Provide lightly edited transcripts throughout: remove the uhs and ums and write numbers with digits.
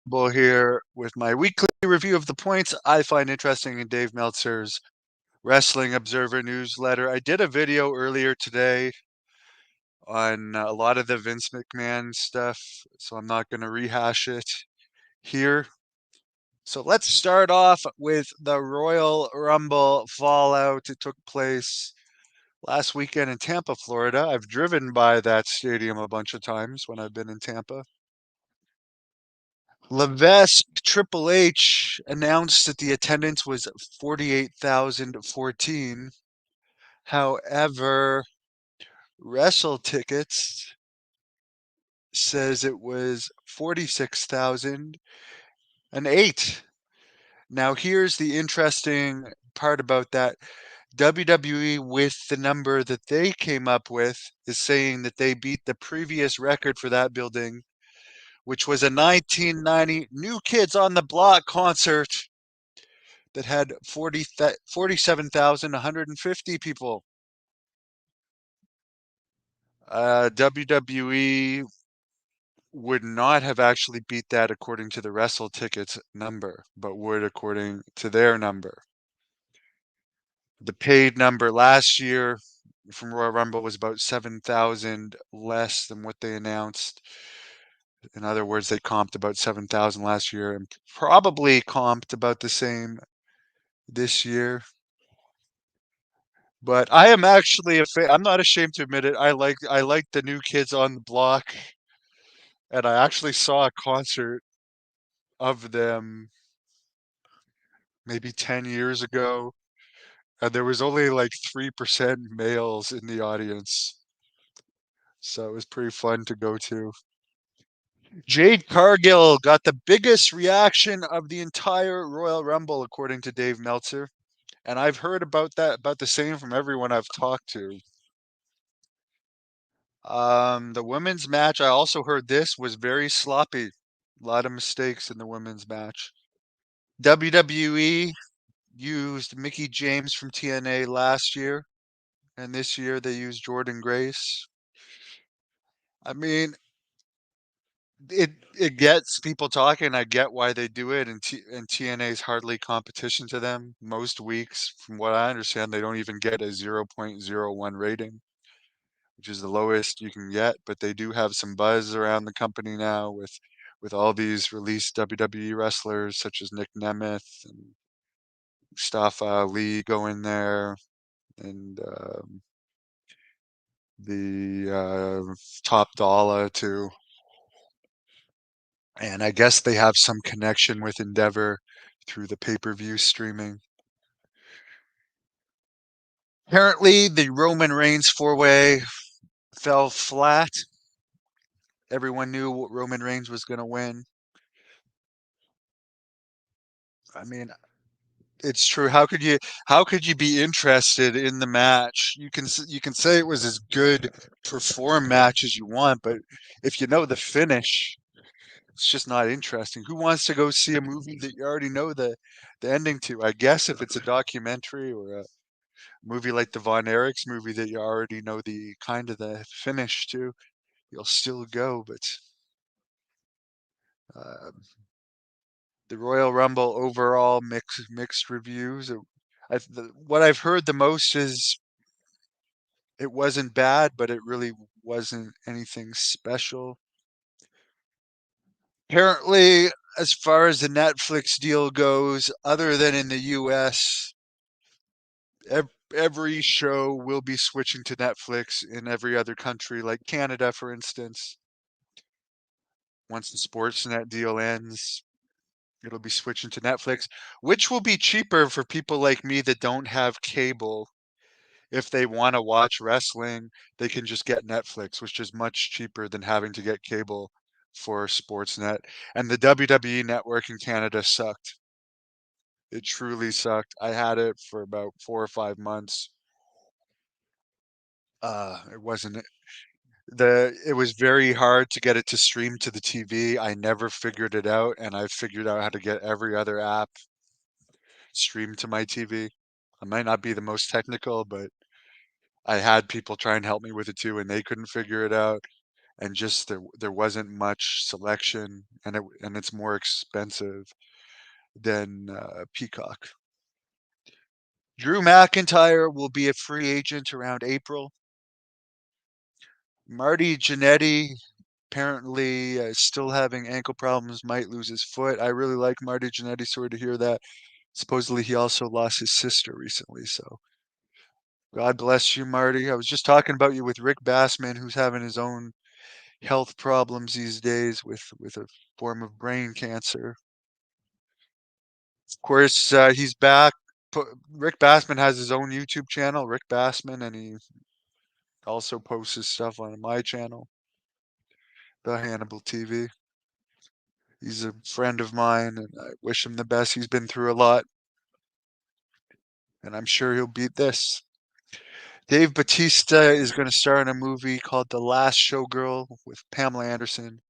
Bull here with my weekly review of the points I find interesting in Dave Meltzer's Wrestling Observer newsletter. I did a video earlier today on a lot of the Vince McMahon stuff, so I'm not going to rehash it here. So let's start off with the Royal Rumble fallout. It took place last weekend in Tampa, Florida. I've driven by that stadium a bunch of times when I've been in Tampa. Levesque Triple H announced that the attendance was 48,014. However, Wrestle Tickets says it was 46,008. Now, here's the interesting part about that. WWE, with the number that they came up with, is saying that they beat the previous record for that building, which was a 1990 New Kids on the Block concert that had 47,150 people. WWE would not have actually beat that according to the Wrestle Tickets number, but would according to their number. The paid number last year from Royal Rumble was about 7,000 less than what they announced. In other words, they comped about 7,000 last year and probably comped about the same this year. But I am actually a fan. I'm not ashamed to admit it. I like the New Kids on the Block, and I actually saw a concert of them maybe 10 years ago, and there was only like 3% males in the audience. So it was pretty fun to go to. Jade Cargill got the biggest reaction of the entire Royal Rumble, according to Dave Meltzer. And I've heard about the same from everyone I've talked to. The women's match, I also heard this was very sloppy. A lot of mistakes in the women's match. WWE used Mickey James from TNA last year, and this year they used Jordan Grace. I mean, it gets people talking. I get why they do it, and TNA is hardly competition to them. Most weeks, from what I understand, they don't even get a 0.01 rating, which is the lowest you can get. But they do have some buzz around the company now with all these released WWE wrestlers such as Nick Nemeth and Mustafa Ali going there, and the Top Dollar too. And I guess they have some connection with Endeavor through the pay-per-view streaming. Apparently, the Roman Reigns four-way fell flat. Everyone knew Roman Reigns was going to win. I mean, it's true. How could you be interested in the match? You can say it was as good perform match as you want, but if you know the finish, it's just not interesting. Who wants to go see a movie that you already know the ending to? I guess if it's a documentary or a movie like the Von Erichs movie that you already know the kind of the finish to, you'll still go. But uh, the Royal Rumble overall mixed reviews. What I've heard the most is it wasn't bad, but it really wasn't anything special. Apparently, as far as the Netflix deal goes, other than in the US, every show will be switching to Netflix in every other country, like Canada, for instance. Once the Sportsnet deal ends, it'll be switching to Netflix, which will be cheaper for people like me that don't have cable. If they want to watch wrestling, they can just get Netflix, which is much cheaper than having to get cable for Sportsnet. And the WWE network in Canada sucked. It truly sucked. I had it for about 4 or 5 months. It wasn't it was very hard to get it to stream to the TV. I never figured it out, and I figured out how to get every other app streamed to my TV. I might not be the most technical, but I had people try and help me with it too, and they couldn't figure it out. and just there wasn't much selection, and it's more expensive than Peacock. Drew McIntyre will be a free agent around April. Marty Jannetty apparently still having ankle problems, might lose his foot. I really like Marty Jannetty. Sorry to hear that. Supposedly he also lost his sister recently, so God bless you, Marty. I was just talking about you with Rick Bassman, who's having his own health problems these days with a form of brain cancer. Of course, he's back. Rick Bassman has his own YouTube channel, Rick Bassman, and he also posts his stuff on my channel, the Hannibal TV. He's a friend of mine, and I wish him the best. He's been through a lot, and I'm sure he'll beat this. Dave Bautista is going to star in a movie called The Last Showgirl with Pamela Anderson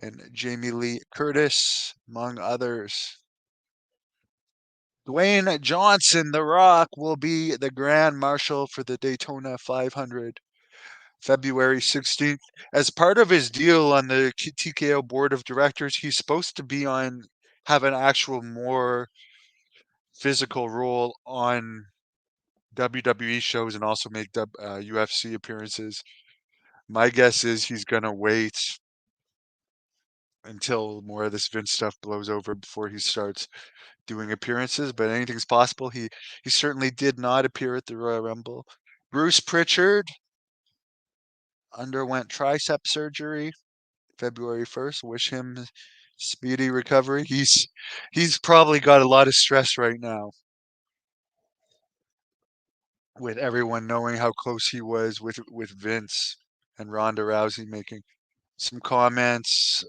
and Jamie Lee Curtis, among others. Dwayne Johnson, The Rock, will be the Grand Marshal for the Daytona 500, February 16th. As part of his deal on the TKO board of directors, he's supposed to have an actual more physical role on WWE shows and also make UFC appearances. My guess is he's going to wait until more of this Vince stuff blows over before he starts doing appearances, but anything's possible. He certainly did not appear at the Royal Rumble. Bruce Pritchard underwent tricep surgery February 1st. Wish him speedy recovery. He's probably got a lot of stress right now with everyone knowing how close he was with Vince and Ronda Rousey making some comments.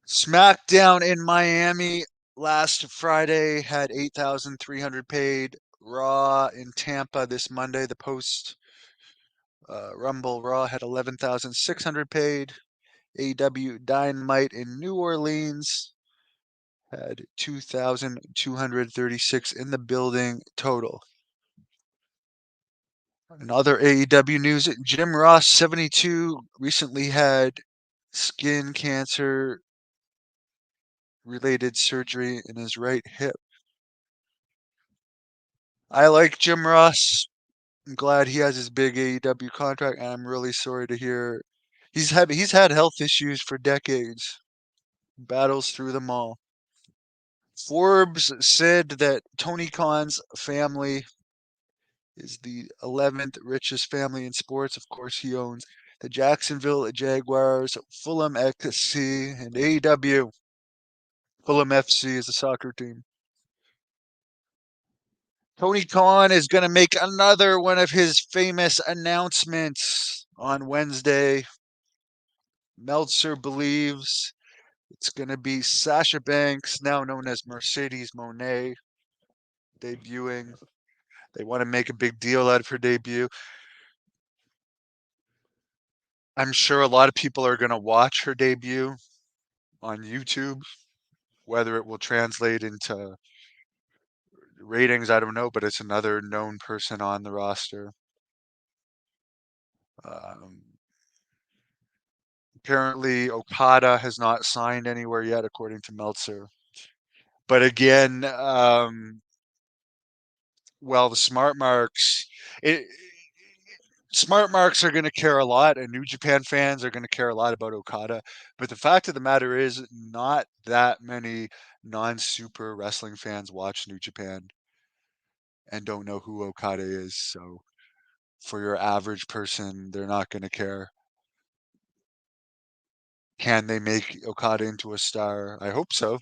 SmackDown in Miami last Friday had 8,300 paid. Raw in Tampa this Monday, the post Rumble Raw had 11,600 paid. AEW Dynamite in New Orleans had 2,236 in the building total. In other AEW news, Jim Ross, 72, recently had skin cancer related surgery in his right hip. I like Jim Ross. I'm glad he has his big AEW contract, and I'm really sorry to hear he's had health issues for decades. Battles through them all. Forbes said that Tony Khan's family is the 11th richest family in sports. Of course, he owns the Jacksonville Jaguars, Fulham FC, and AEW. Fulham FC is a soccer team. Tony Khan is going to make another one of his famous announcements on Wednesday. Meltzer believes it's going to be Sasha Banks, now known as Mercedes Moné, debuting. They want to make a big deal out of her debut. I'm sure a lot of people are going to watch her debut on YouTube. Whether it will translate into ratings, I don't know, but it's another known person on the roster. Um, Apparently, Okada has not signed anywhere yet, according to Meltzer. But again, well, the smart marks are going to care a lot, and New Japan fans are going to care a lot about Okada. But the fact of the matter is, not that many non-super wrestling fans watch New Japan and don't know who Okada is. So for your average person, they're not going to care. Can they make Okada into a star? I hope so.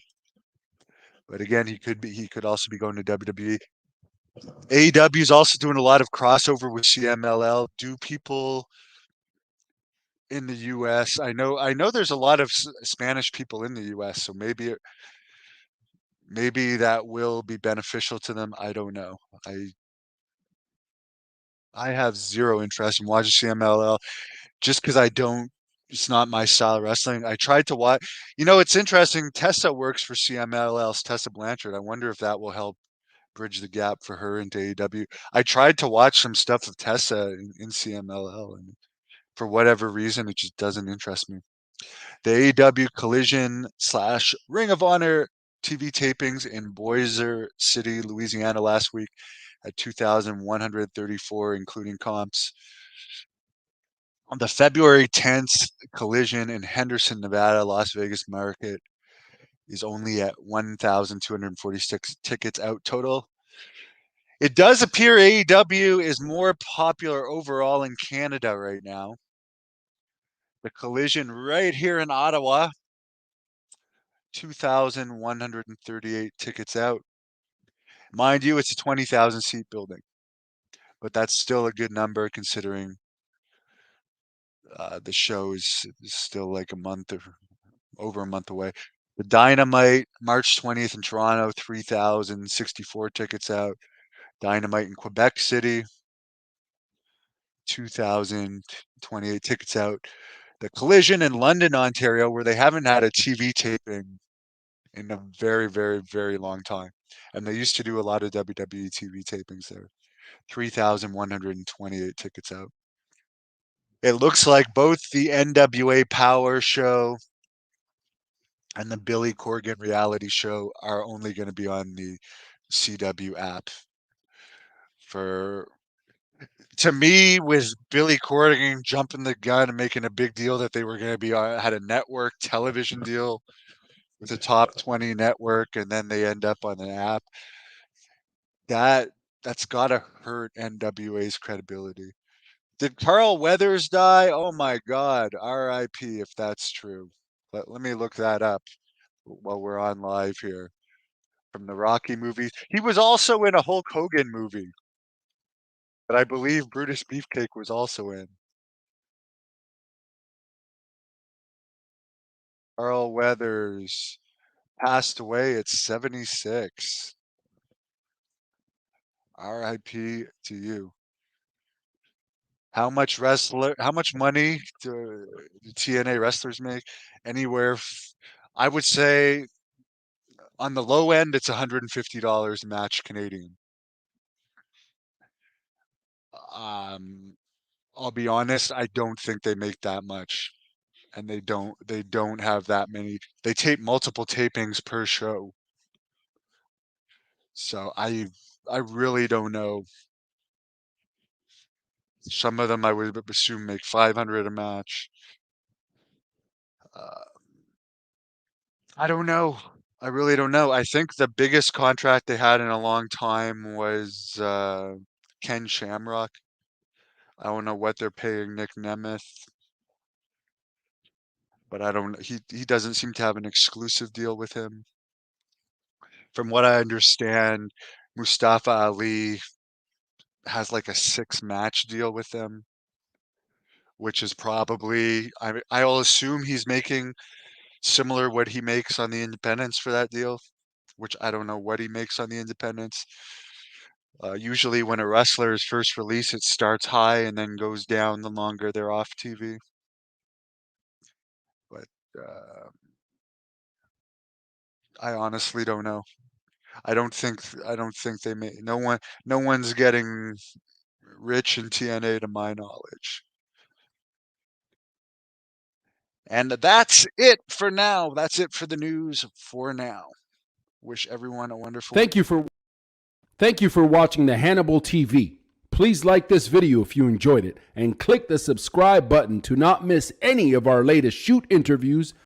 But again, he could also be going to WWE. AEW is also doing a lot of crossover with CMLL. Do people in the US? I know there's a lot of Spanish people in the US, so maybe that will be beneficial to them. I don't know. I have zero interest in watching CMLL just because I don't. It's not my style of wrestling. I tried to watch. You know, it's interesting. Tessa works for CMLL's Tessa Blanchard. I wonder if that will help bridge the gap for her into AEW. I tried to watch some stuff of Tessa in CMLL, and for whatever reason, it just doesn't interest me. The AEW Collision / Ring of Honor TV tapings in Bossier City, Louisiana last week at 2,134, including comps. On the February 10th Collision in Henderson, Nevada, Las Vegas market is only at 1,246 tickets out total. It does appear AEW is more popular overall in Canada right now. The Collision right here in Ottawa, 2,138 tickets out. Mind you, it's a 20,000 seat building, but that's still a good number considering the show is still like a month or over a month away. The Dynamite, March 20th in Toronto, 3,064 tickets out. Dynamite in Quebec City, 2,028 tickets out. The Collision in London, Ontario, where they haven't had a TV taping in a very, very, very long time. And they used to do a lot of WWE TV tapings there. 3,128 tickets out. It looks like both the NWA Power Show and the Billy Corgan reality show are only going to be on the CW app. To me, with Billy Corgan jumping the gun and making a big deal that they were going to be had a network television deal with a top 20 network, and then they end up on an app, that's got to hurt NWA's credibility. Did Carl Weathers die? Oh my God, R.I.P. if that's true. Let me look that up while we're on live here. From the Rocky movies. He was also in a Hulk Hogan movie that I believe Brutus Beefcake was also in. Carl Weathers passed away at 76. R.I.P. to you. How much money do TNA wrestlers make? I would say on the low end, it's $150 a match Canadian. I'll be honest, I don't think they make that much. And they don't have that many. They tape multiple tapings per show. So I really don't know. Some of them I would assume make 500 a match. I don't know. I really don't know. I think the biggest contract they had in a long time was Ken Shamrock. I don't know what they're paying Nick Nemeth, but I don't. He doesn't seem to have an exclusive deal with him. From what I understand, Mustafa Ali has like a 6-match deal with them, which is probably I'll assume he's making similar what he makes on the independents for that deal, which I don't know what he makes on the independents. Usually when a wrestler is first released, it starts high and then goes down the longer they're off TV. But I honestly don't know. I don't think they may. No one's getting rich in TNA to my knowledge. And that's it for now. That's it for the news for now. Wish everyone a wonderful Thank you for watching the Hannibal TV. Please like this video if you enjoyed it and click the subscribe button to not miss any of our latest shoot interviews,